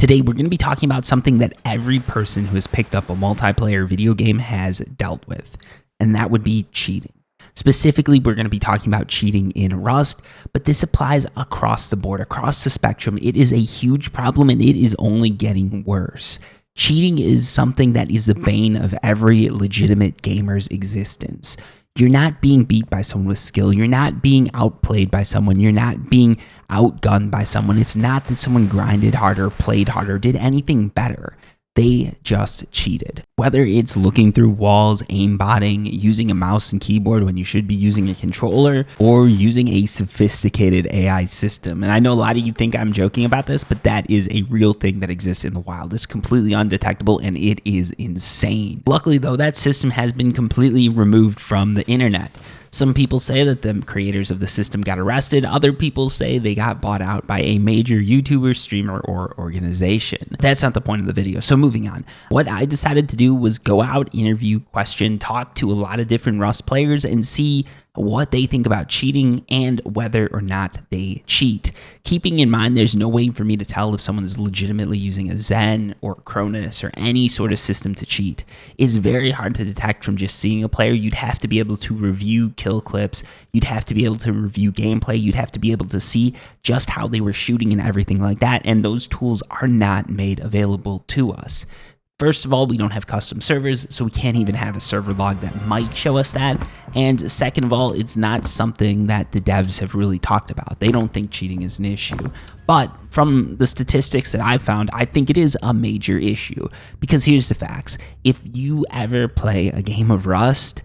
Today, we're going to be talking about something that every person who has picked up a multiplayer video game has dealt with, and that would be cheating. Specifically, we're going to be talking about cheating in Rust, but this applies across the board, across the spectrum. It is a huge problem, and it is only getting worse. Cheating is something that is the bane of every legitimate gamer's existence. You're not being beat by someone with skill. You're not being outplayed by someone. You're not being outgunned by someone. It's not that someone grinded harder, played harder, did anything better. They just cheated. Whether it's looking through walls, aimbotting, using a mouse and keyboard when you should be using a controller, or using a sophisticated AI system. And I know a lot of you think I'm joking about this, but that is a real thing that exists in the wild. It's completely undetectable and it is insane. Luckily though, that system has been completely removed from the internet. Some people say that the creators of the system got arrested. Other people say they got bought out by a major YouTuber, streamer, or organization. That's not the point of the video. So moving on. What I decided to do was go out, interview, question, talk to a lot of different Rust players and see what they think about cheating and whether or not they cheat. Keeping in mind, there's no way for me to tell if someone is legitimately using a Zen or cronus or any sort of system to cheat. It's very hard to detect from just seeing a player. You'd have to be able to review kill clips. You'd have to be able to review gameplay. You'd have to be able to see just how they were shooting and everything like that. And those tools are not made available to us. First of all, we don't have custom servers, so we can't even have a server log that might show us that. And second of all, it's not something that the devs have really talked about. They don't think cheating is an issue. But from the statistics that I've found, I think it is a major issue. Because here's the facts. If you ever play a game of Rust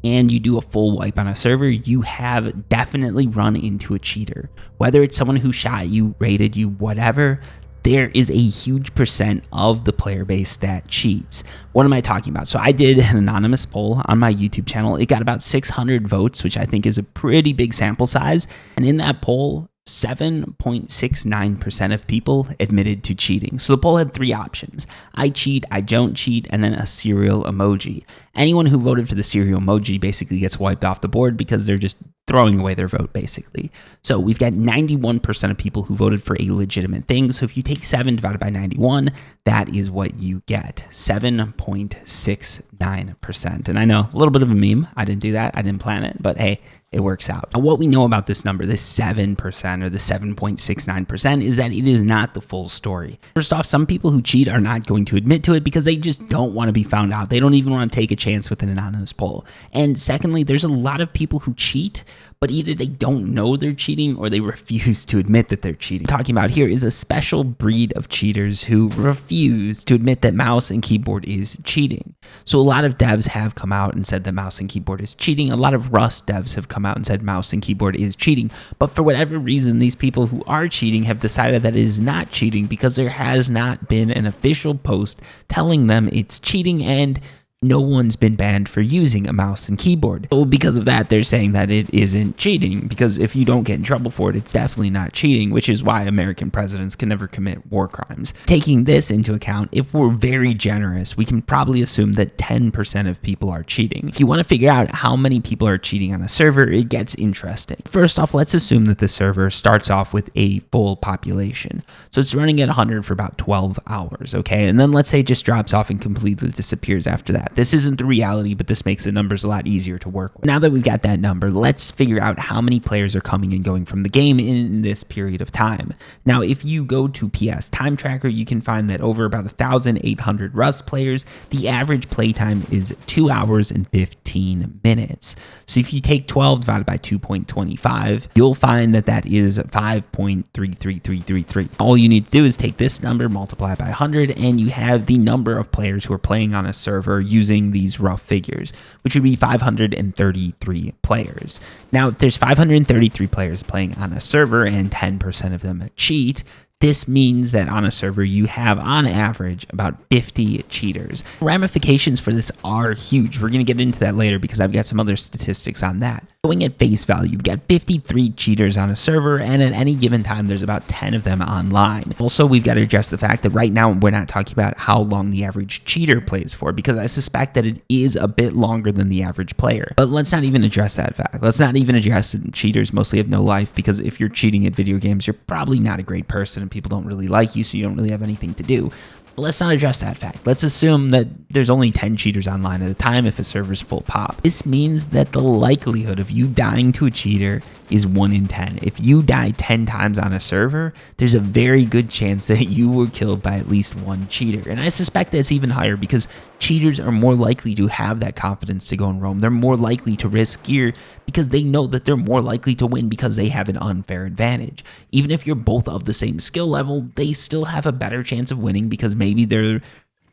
and you do a full wipe on a server, you have definitely run into a cheater. Whether it's someone who shot you, raided you, whatever, there is a huge percent of the player base that cheats. What am I talking about? So I did an anonymous poll on my YouTube channel. It got about 600 votes, which I think is a pretty big sample size. And in that poll, 7.69% of people admitted to cheating. So the poll had three options: I cheat, I don't cheat, and then a cereal emoji. Anyone who voted for the cereal emoji basically gets wiped off the board because they're just throwing away their vote, basically. So we've got 91% of people who voted for a legitimate thing. So if you take 7 divided by 91, that is what you get, 7.69%. And I know, a little bit of a meme. I didn't do that. I didn't plan it, but hey, it works out. Now, what we know about this number, this 7% or the 7.69%, is that it is not the full story. First off, some people who cheat are not going to admit to it because they just don't want to be found out. They don't even want to take a chance with an anonymous poll. And secondly, there's a lot of people who cheat, but either they don't know they're cheating or they refuse to admit that they're cheating. What I'm talking about here is a special breed of cheaters who refuse to admit that mouse and keyboard is cheating. So a lot of devs have come out and said that mouse and keyboard is cheating. A lot of Rust devs have come out and said mouse and keyboard is cheating. But for whatever reason, these people who are cheating have decided that it is not cheating because there has not been an official post telling them it's cheating, and no one's been banned for using a mouse and keyboard. So because of that, they're saying that it isn't cheating, because if you don't get in trouble for it, it's definitely not cheating, which is why American presidents can never commit war crimes. Taking this into account, if we're very generous, we can probably assume that 10% of people are cheating. If you want to figure out how many people are cheating on a server, it gets interesting. First off, let's assume that the server starts off with a full population. So it's running at 100 for about 12 hours, okay? And then let's say it just drops off and completely disappears after that. This isn't the reality, but this makes the numbers a lot easier to work with. Now that we've got that number, let's figure out how many players are coming and going from the game in this period of time. Now, if you go to PS Time Tracker, you can find that over about 1,800 Rust players, the average playtime is 2 hours and 15 minutes. So if you take 12 divided by 2.25, you'll find that that is 5.33333. All you need to do is take this number, multiply it by 100, and you have the number of players who are playing on a server using these rough figures, which would be 533 players. Now, if there's 533 players playing on a server and 10% of them cheat, this means that on a server, you have, on average, about 50 cheaters. Ramifications for this are huge. We're going to get into that later because I've got some other statistics on that. Going at face value, you've got 53 cheaters on a server, and at any given time, there's about 10 of them online. Also, we've got to address the fact that right now, we're not talking about how long the average cheater plays for, because I suspect that it is a bit longer than the average player. But let's not even address that fact. Let's not even address that cheaters mostly have no life, because if you're cheating at video games, you're probably not a great person, and people don't really like you, so you don't really have anything to do. But let's not address that fact. Let's assume that there's only 10 cheaters online at a time if a server's full pop. This means that the likelihood of you dying to a cheater is 1 in 10. If you die 10 times on a server, there's a very good chance that you were killed by at least one cheater. And I suspect that's even higher because cheaters are more likely to have that confidence to go and roam. They're more likely to risk gear because they know that they're more likely to win because they have an unfair advantage. Even if you're both of the same skill level, they still have a better chance of winning because maybe they're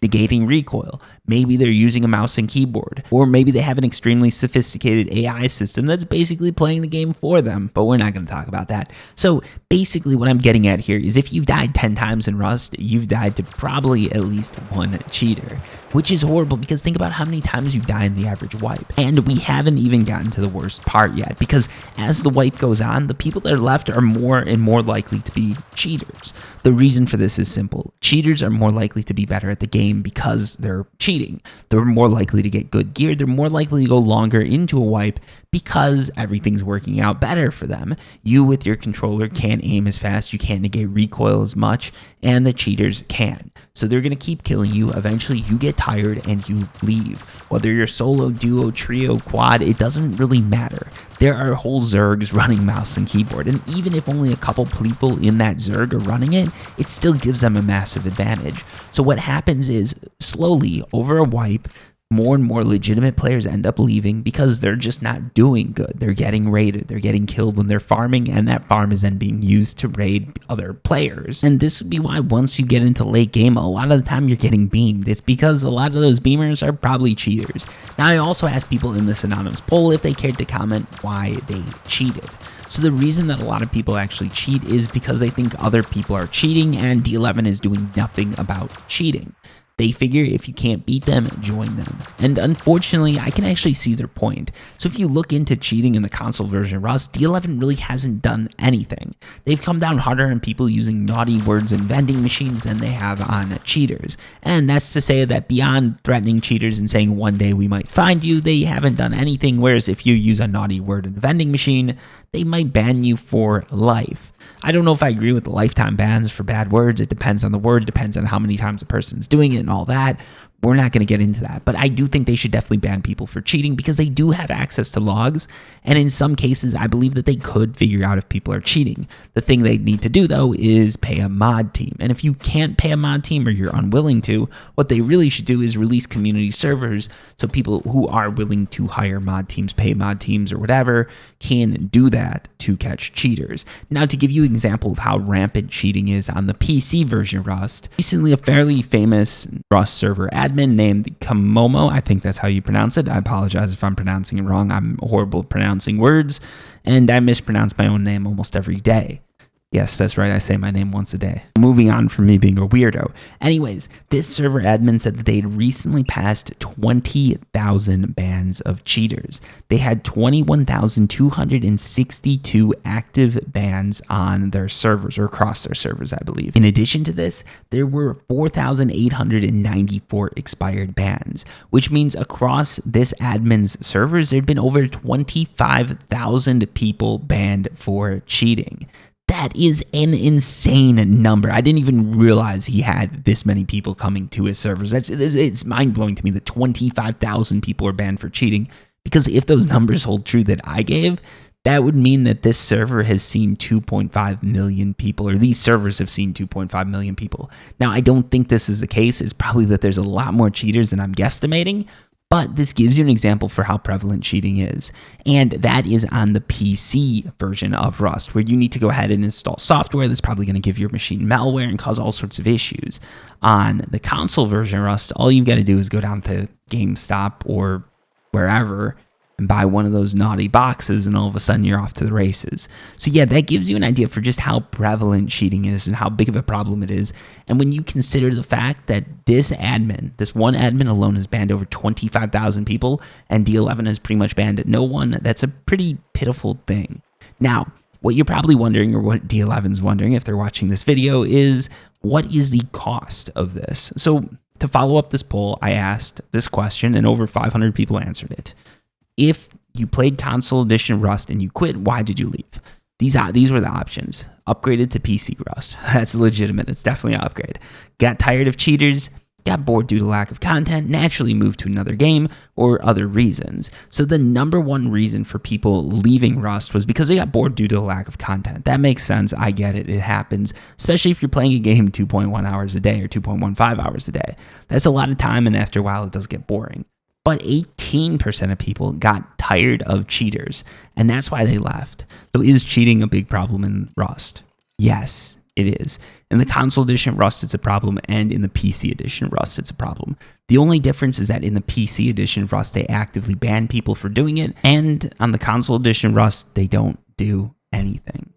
negating recoil, maybe they're using a mouse and keyboard, or maybe they have an extremely sophisticated AI system that's basically playing the game for them, but we're not going to talk about that. So basically what I'm getting at here is if you've died 10 times in Rust, you've died to probably at least one cheater, which is horrible because think about how many times you die in the average wipe. And we haven't even gotten to the worst part yet because as the wipe goes on, the people that are left are more and more likely to be cheaters. The reason for this is simple. Cheaters are more likely to be better at the game because they're cheating. They're more likely to get good gear. They're more likely to go longer into a wipe because everything's working out better for them. You with your controller can't aim as fast, you can't negate recoil as much, and the cheaters can. So they're going to keep killing you. Eventually you get tired and you leave. Whether you're solo, duo, trio, quad, it doesn't really matter. There are whole Zergs running mouse and keyboard, and even if only a couple people in that Zerg are running it, it still gives them a massive advantage. So what happens is, slowly, over a wipe, more and more legitimate players end up leaving because they're just not doing good. They're getting raided, they're getting killed when they're farming, and that farm is then being used to raid other players. And this would be why once you get into late game, a lot of the time you're getting beamed. It's because a lot of those beamers are probably cheaters. Now, I also asked people in this anonymous poll if they cared to comment why they cheated. So the reason that a lot of people actually cheat is because they think other people are cheating and D11 is doing nothing about cheating. They figure if you can't beat them, join them. And unfortunately, I can actually see their point. So if you look into cheating in the console version of Rust, D11 really hasn't done anything. They've come down harder on people using naughty words and vending machines than they have on cheaters. And that's to say that beyond threatening cheaters and saying one day we might find you, they haven't done anything. Whereas if you use a naughty word in a vending machine, they might ban you for life. I don't know if I agree with the lifetime bans for bad words. It depends on the word, depends on how many times a person's doing it and all that. We're not going to get into that, but I do think they should definitely ban people for cheating because they do have access to logs, and in some cases, I believe that they could figure out if people are cheating. The thing they need to do, though, is pay a mod team, and if you can't pay a mod team or you're unwilling to, what they really should do is release community servers so people who are willing to hire mod teams, pay mod teams, or whatever, can do that to catch cheaters. Now, to give you an example of how rampant cheating is on the PC version of Rust, recently a fairly famous Rust server admin named Kamomo, I think that's how you pronounce it. I apologize if I'm pronouncing it wrong. I'm horrible at pronouncing words, and I mispronounce my own name almost every day. Yes, that's right. I say my name once a day. Moving on from me being a weirdo. Anyways, this server admin said that they had recently passed 20,000 bans of cheaters. They had 21,262 active bans on their servers, or across their servers, I believe. In addition to this, there were 4,894 expired bans, which means across this admin's servers, there'd been over 25,000 people banned for cheating. That is an insane number. I didn't even realize he had this many people coming to his servers. It's mind-blowing to me that 25,000 people are banned for cheating, because if those numbers hold true that I gave, that would mean that this server has seen 2.5 million people, or these servers have seen 2.5 million people. Now, I don't think this is the case. It's probably that there's a lot more cheaters than I'm guesstimating, but this gives you an example for how prevalent cheating is. And that is on the PC version of Rust, where you need to go ahead and install software that's probably going to give your machine malware and cause all sorts of issues. On the console version of Rust, all you've got to do is go down to GameStop or wherever and buy one of those naughty boxes, and all of a sudden you're off to the races. So yeah, that gives you an idea for just how prevalent cheating is and how big of a problem it is. And when you consider the fact that this one admin alone has banned over 25,000 people, and D11 has pretty much banned no one, that's a pretty pitiful thing. Now, what you're probably wondering, or what D11's wondering if they're watching this video, is what is the cost of this? So to follow up this poll, I asked this question, and over 500 people answered it. If you played console edition Rust and you quit, why did you leave? These were the options. Upgraded to PC Rust. That's legitimate. It's definitely an upgrade. Got tired of cheaters, got bored due to lack of content, naturally moved to another game, or other reasons. So the number one reason for people leaving Rust was because they got bored due to the lack of content. That makes sense. I get it. It happens, especially if you're playing a game 2.1 hours a day or 2.15 hours a day. That's a lot of time, and after a while, it does get boring. But 18% of people got tired of cheaters, and that's why they left. So is cheating a big problem in Rust? Yes, it is. In the console edition Rust, it's a problem, and in the PC edition Rust, it's a problem. The only difference is that in the PC edition Rust, they actively ban people for doing it, and on the console edition Rust, they don't do anything.